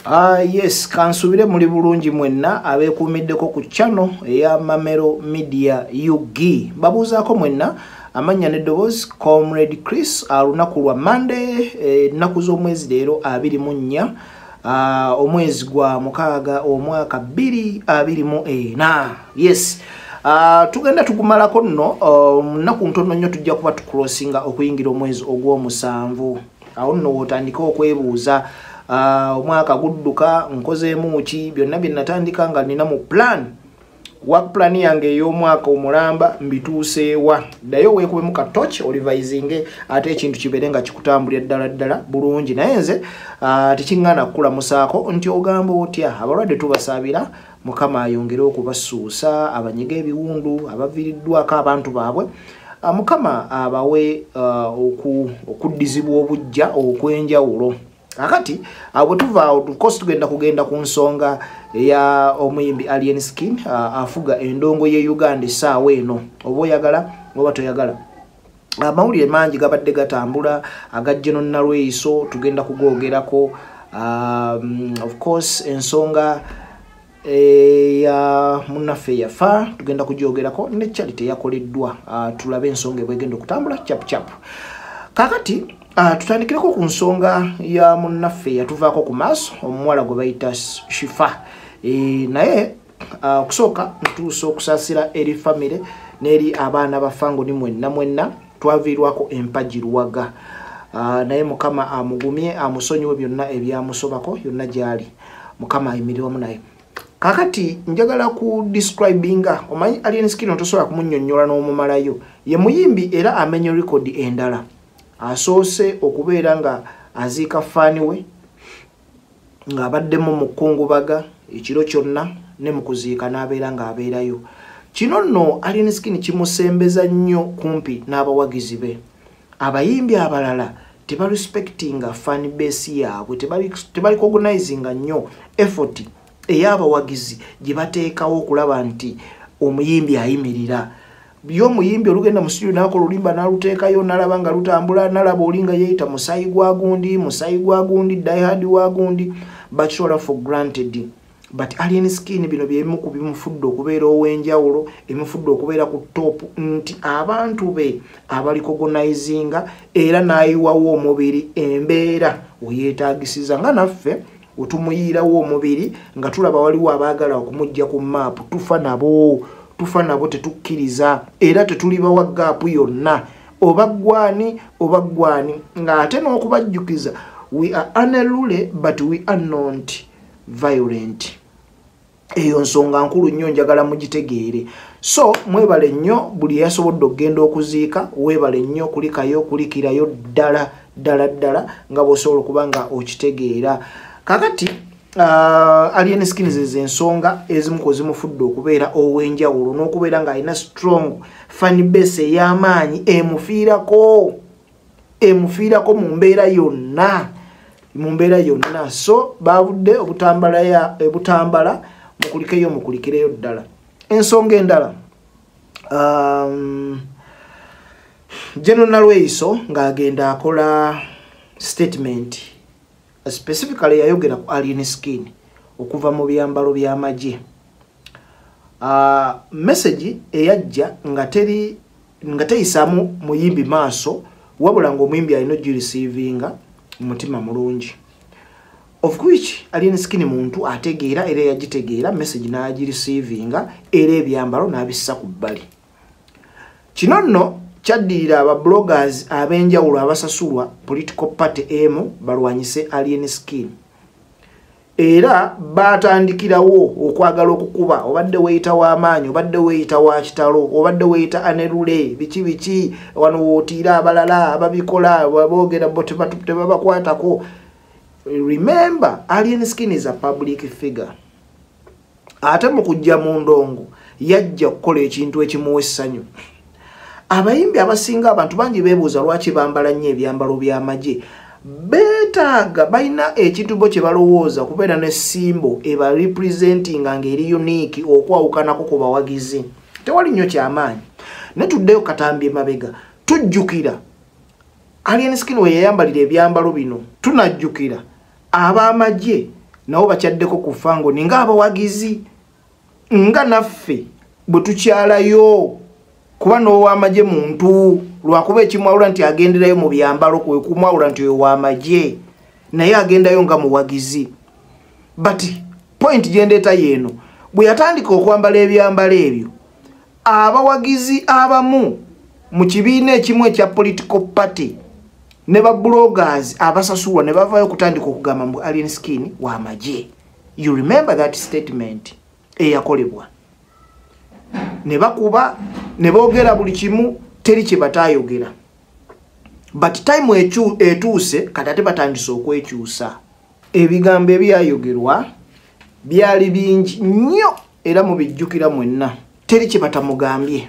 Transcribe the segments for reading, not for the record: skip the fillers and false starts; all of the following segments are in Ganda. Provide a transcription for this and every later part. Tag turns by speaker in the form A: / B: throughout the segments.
A: Yes, kansubire muri bulungi mwenna abekuumiddeko ku channel eya Mamero Media UG. Babuzaako mwenna amanya n'eddoboozi Comrade Chris alunaku lwa Monday ennaku z'omwezi leero 24 omwezi gwa mukaaga omwaka 2024. Yes. Tugenda tukumalako nno nnaku ntono nnyo tujja kuba tucrossinga okuyingira omwezi ogw'omusanvu. Awo nno wotandika okwebuuza omwaka gudduka nkozeemu ki byonna bye natandika nga nina mu plan. Work plan yange ey'omwaka omulamba mbituuseewa. Ddayo weekubemu ka torch olivisinge ate ekintu kibeere nga kikutambulira ddala bulungi. Naye nze tekiŋŋaana kukulamusaako nti ogamba otya abalwadde tubasaabira Mukama ayongere okubasuusa abanyega ebiwundu abaviiriddwako abantu baabwe. Mukama abawe okuddizibwa obujja okwenjawulo. Akati bwe tuva tugenda kugenda ku nsonga eya omuyimbi Alien Skin afuga endongo ye Uganda essaawa eno oba oyagala oba toyagala. Amawulire mangi gabadde gatambula agajje Nalweyiso tugenda kugogerako. Of course ensonga ya munnaffe yafa tugenda kugyogerako ne charity yakoleddwa. Tulabe ensonga ebwegenda okutambula chap. Kakati tutandikireko ku nsonga ya munnaffe yatuvaako ku maaso omuwala gwe bayita Shifa. Naye kusooka ntuusa okusaasira eri famire n'eri abaana bafango ni mwenna twaviirwako empagi Luwaga. Naye Mukama amugumye amusonyiwe byonna ebyamusobako yonna gyali. Mukama ayimirirwamu naye. Kakati njagala ku describinga omanyi Alien Skin otosobola kumunnyonnyola n'omumalayo. Ye muyimbi era amenye record endala. Asoose okubeera nga aziika faani we nga abaddemu mu kkungubaga ekiro kyonna ne mu kuziika n'abeera ng'abeerayo. Kino nno Alien Skin kimusembeza nnyo kumpi n'abawagizi be. Abayimbi abalala tebarespectinga fan base yaabwe, tebali organizinga nnyo effort ey'abawagizi gye bateekawo okulaba nti omuyimbi ayimirira. Byo muyimbi olugenda mu studio nako lulimba naluteekayo nalaba nga lutambula nalaba olinga yeeyita musayi gwa gundi die hard wa gundi bakitola for granted. But Alien Skin bino byemu ku bimufudde okubeera ow'enjawulo emufudde okubeera ku top nti abantu be abali organizinga era n'ayiwawo omubiri embeera weyeetaagisiza nga naffe otumuyiirawo omubiri nga tulaba waliwo abaagala okumujja ku map tufa nabo tetukkiriza era tetuliba wa gaapu yonna oba gwani nga ate n'okubajjukiza we are unruly but we are not violent. Eyo nsonga nkulu nnyo njagala mugitegeere. So mwebale nnyo buli yasobodde okugenda okuziika weebale nnyo kulikirayo ddala nga bw'osobola okuba nga okitegeera. Kakati Alien Skin ze ensonga ezimu ko zimufudde okubeera ow'enjawulo n'okubeera nga alina strong fan base ey'amaanyi emufiirako mu mbeera yonna. So baavudde obutambala mukulikireyo ddala. Ensonga endala General Nalweyiso ng'agenda akola statement specifically yayogera ku Alien Skin okuva mu byambalo by'amagye. Message eyajja nga teyisaamu muyimbi maaso wabula ng'omuyimbi alina ogirecevinga mutima mulungi. Of which Alien Skin muntu ategeera era yagitegeera message n'agirecevinga era ebyambalo n'abissa ku bbali. Kino nno kyaddirira aba bloggers ab'enjawulo abasasulwa political party emu balwanyise Alien Skin. Era batandikirawo okwagala okukuba obadde weyita w'amaanyi obadde weyita wa kitalo obadde weyita anerule biki wano wootiira abalala ababikola boogera bo tebabakwatako. Remember Alien Skin is a public figure. Ate mu kujja mu ndongo yajja kukola ekintu ekimuwa essanyu. Abayimbi abasinga abantu bangi beebuuza lwaki bambala nnyo ebyambalo by'amagye. Beetaaga balina ekintu bo kye balowooza kubeera ne simbo eba representinga ng'eri unique okwawukanako ku bawagizi. Tewali nnyo kyamaanyi. Ne tuddeyo katambye mabega tujjukira Alien Skin we yayambalira ebyambalo bino tunajjukira ab'amagye nabo bakyaddeko ku fango ninga abawagizi nga naffe bwe tukyalayo kuba n'ow'amagye muntu lwakuba ekimwawula nti agenderayo mu byambalo kwe kumwawula nti oyo w'amagye naye agendayo nga muwagizi. But point gyendeeta yeeno bwe yatandika okwambala ebyambalo ebyo abawagizi abamu mu kibiina ekimu ekya political party ne ba bloggers abasasulwa ne bavaayo kutandika okugamba mu Alien Skin w'amagye. You remember that statement eyakolebwa ne bakuba ne boogera buli kimu teri kye bataayogera. But time etuuse kati ate batandise okwekyusa. Ebigambo ebyayogerwa byali bingi nnyo era mubijjukira mwenna teri kye batamugambye.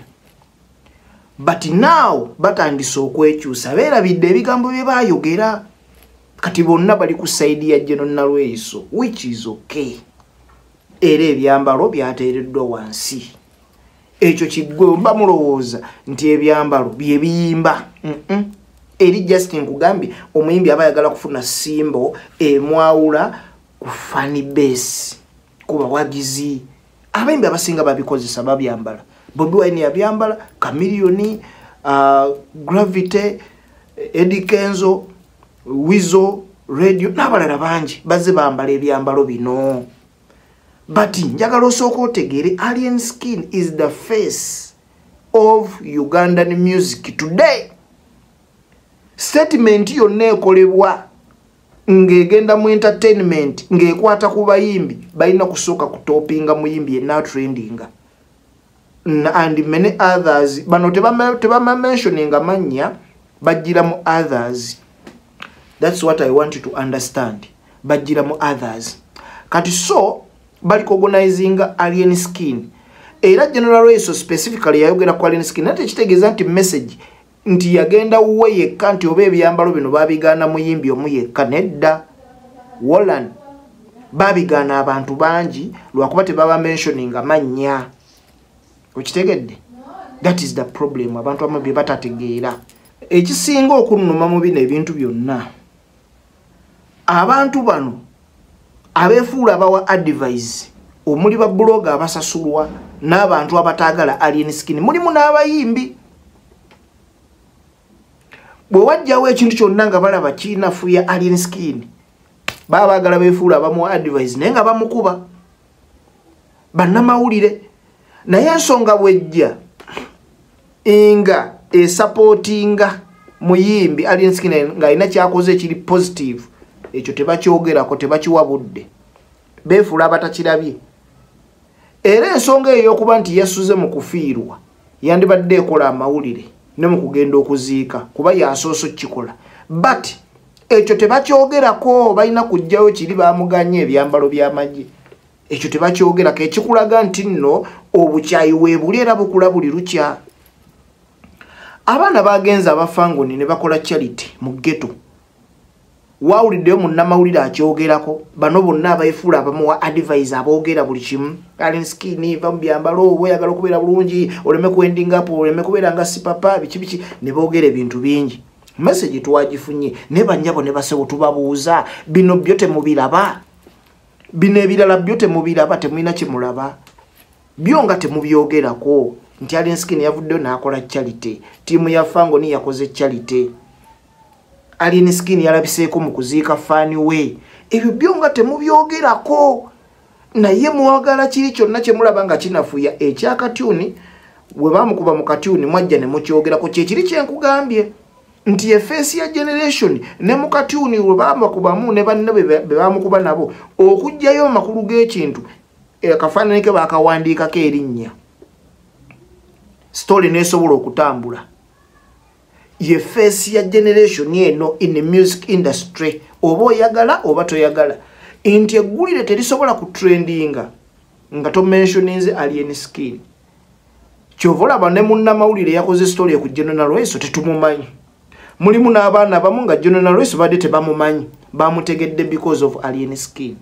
A: But now batandise okwekyusa beerabidde ebigambo bye baayogera kati bonna bali ku side ya General Nalweyiso, which is okay. Era ebyambalo byateereddwa wansi. Ekyo kiggwe mba mulowooza nti ebyambalo bye biyimba. Eri Justin Kugambye omuyimbi aba ayagala kufuna simbo emwawula ku funny base ku bawagizi. Abayimbi abasinga babikozesa babyambala. Bobi Wine yabyambala, Chameleone, Gravity, Eddie Kenzo, Wizo, Radio n'abalala bangi bazze bambala ebyambalo bino. But njagala osooka otegeere Alien Skin is the face of Ugandan music today. Statement yonna ekolebwa ng'egenda mu entertainment ng'ekwata ku bayimbi balina kusooka kutopinga muyimbi yenna trendinga. And many others bano tebama mentioninga mannya bajjira mu others. That's what I want you to understand. Bajjira mu others. Kati so bali organizing Alien Skin. Era General Nalweyiso specifically yayogera ku Alien Skin. Nate kitegeeza nti message nti yagenda uwe yekka nti oba ebyambalo bino babigaana muyimbi omu yekka nedda. Wallan babigaana abantu bangi lwakuba tebaba mentioninga mannya. Okitegedde? That is the problem. Abantu abamu bye batategeera. Ekisinga okunnuma mu bino ebintu byonna abantu bano abeefuula abawa advice omuli ba blogger abasasulwa n'abantu abataagala Alien Skin mulimu n'abayimbi. Bwe wajjawo ekintu kyonna nga balaba kiinafuya Alien Skin baba baagala beefuula abamuwa advice naye nga bamukuba bannamawulire. Naye ensonga bwejja nga esupportinga muyimbi Alien Skin nga alina kyakoze ekiri positive ekyo tebakyogerako tebakiwa budde beefuula abatakirabye. Era ensonga eyo okuba nti yasuze mu kufiirwa yandibadde ekola amawulire ne mu kugenda okuziika kuba yasooso kikola. But ekyo tebakyogerako balina kujjayo kiri bamuganye ebyambalo by'amagye. Ekyo tebakyogerako ekikulaga nti nno obukyayi weebuli era bukula buli lukya. Abaana bagenza abafangoni ne bakola charity mu ghetto. Wawuliddeyo munnamawulire akyogerako bano bonna abaefuula abamuwa advice aboogera buli kimu. Alien Skin va mu byambalo oyagala okubeera bulungi oleme kwendingapo oleme kubeera nga sipapa biki ne boogera ebintu bingi. Message twagifunye ne bannyabo ne basebo tubabuuza bino byo temubiraba. Bino ebirala byo temubiraba temulina kimulaba. Byo nga temubyogerako nti Alien Skin yavuddeyo n'akola charity. Tiimu ya Fangoni yakoze charity. Alien Skin yalabiseeko mu kuziika fani we. Ebyo byo nga temubyogerako. Naye muwagala kiri kyonna kye mulaba nga kinafuya ekyakatuni bwe bamukuba mu katuni mwajja ne mukyogerako kyekiri kyenkugambye nti efeesi ya generation ne mu katuni bwe bamukubamu ne banne be bamukuba nabo okujjayo amakulu g'ekintu akafaananyi ke baakawandiikako erinnya story nesobola okutambula. Ye face ya generation eno in the music industry oba oyagala oba toyagala nti eggulire terisobola kutrendinga nga to mentioninze Alien Skin. Kyovola bane munnamawulire yakoze story ku General Nalweyiso tetumumanyi. Mulimu n'abaana bamu nga General Nalweyiso badde tebamumanyi bamutegedde because of Alien Skin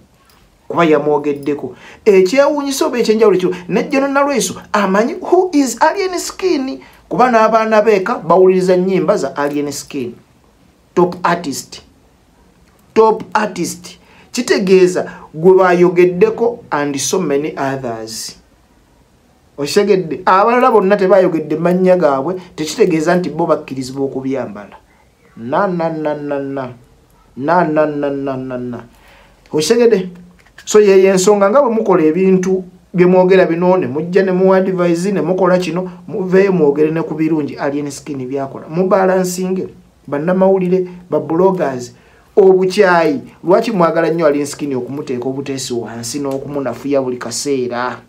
A: kuba yamwogeddeko. Ekyewuunyisa oba ekyenjawulo kyo ne General Nalweyiso amanyi who is Alien Skin kuba n'abaana beeka bawuliriza nnyimba za Alien Skin. Top artist kitegeeza gwe bayogeddeko and so many others. Oshegedde abalala bonna tebayogedde mannya gaabwe tekitegeeza nti bo bakkirizibwa okubyambala. Na. Oshegedde so ye ensonga nga bwe mukola ebintu bye mwogera bino ne mujja ne mu advise ne mukola kino muveeyo mwogere ne ku birungi Alien Skin byakola mu balancing bannamawulire ba bloggers obukyayi lwaki mwagala nnyo Alien Skin okumuteeka obuteesi wansi n'okumunafuya buli kaseera.